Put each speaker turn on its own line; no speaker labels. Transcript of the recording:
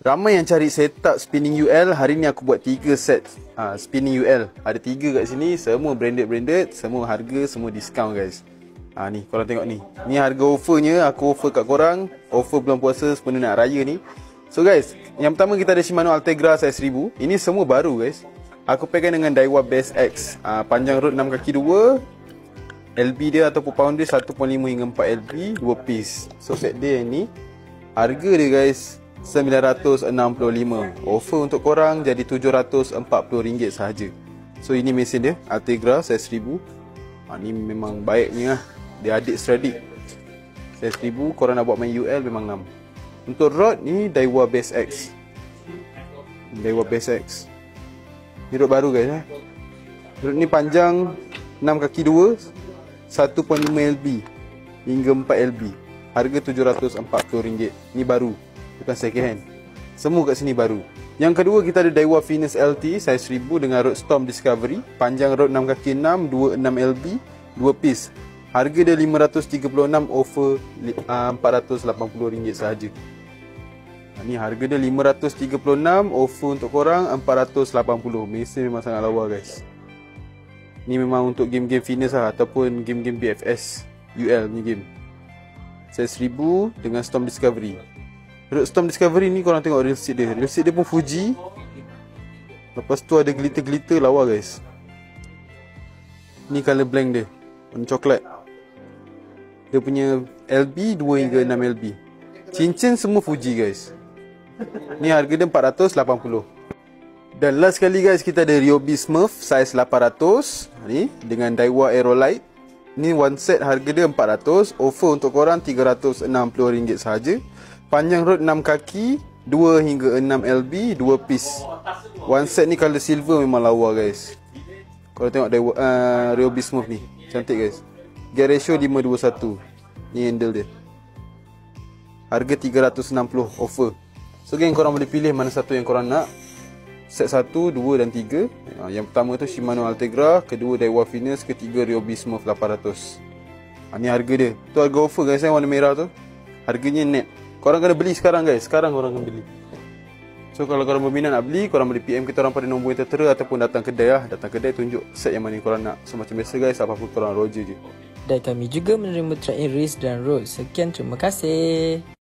Ramai yang cari setup spinning UL. Hari ni aku buat 3 set spinning UL. Ada 3 kat sini. Semua branded. Semua harga, semua discount guys. Ni korang tengok ni. Ni harga offernya. Aku offer kat korang. Offer bulan puasa sempena nak raya ni. So guys, yang pertama kita ada Shimano Ultegra saiz 1000. Ini semua baru guys. Aku pegang dengan Daiwa Base X. Panjang rod 6 kaki 2. LB dia ataupun pound dia 1.5 hingga 4 LB 2 piece. So set dia yang ni. Harga dia guys RM965. Offer untuk korang jadi RM740 sahaja. So ini mesin dia Ultegra saiz 1000. Ni memang baiknya lah. Dia adik seradik. Saiz 1000. Korang nak buat main UL memang ngam. Untuk rod ni Daiwa Base X. Daiwa Base X. Ni rod baru guys Rod ni panjang 6 kaki 2 1.5 LB hingga 4 LB. Harga RM740. Ni baru, bukan second hand. Semua kat sini baru. Yang kedua kita ada Daiwa Venus LT saiz 1000 dengan rod Storm Discovery. Panjang rod 6 kaki 6 26 LB 2 piece. Harga dia RM536. Offer RM480 sahaja. Ni harga dia RM536. Offer untuk korang RM480. Mesin memang sangat lawa guys. Ni memang untuk game-game Venus lah, ataupun game-game BFS UL ni game. Saiz 1000 dengan Storm Discovery. Rod Storm Discovery ni korang tengok reel seat dia. Reel seat dia pun Fuji. Lepas tu ada glitter-glitter lawa guys. Ni colour blank dia, warna coklat. Dia punya LB 2 hingga 6 LB. Cincin semua Fuji guys. Ni harga dia RM480. Dan last sekali guys, kita ada Ryobi Smurf saiz 800 ni dengan Daiwa Aerolite. Ni one set, harga dia RM400. Offer untuk korang RM360 sahaja. Panjang rod 6 kaki 2 hingga 6 LB 2 piece. One set ni colour silver memang lawa guys. Korang tengok Daiwa Ryobi Smurf ni, cantik guys. Gear ratio 5:1. Ni handle dia. Harga RM360 offer. So geng, korang boleh pilih mana satu yang korang nak. Set 1, 2 dan 3. Yang pertama tu Shimano Ultegra, kedua Daiwa Venus, ketiga Ryobi Smurf 800. Ni harga dia. Tu harga offer guys, warna merah tu. Harganya net. Korang kena beli sekarang guys. Sekarang korang kena beli. So kalau korang berminat nak beli, korang boleh PM kita orang pada nombor yang tertera ataupun datang kedai lah. Datang kedai tunjuk set yang mana yang korang nak. So macam biasa guys, apa-apa korang roger je.
Dan kami juga menerima track and race dan road. Sekian, terima kasih.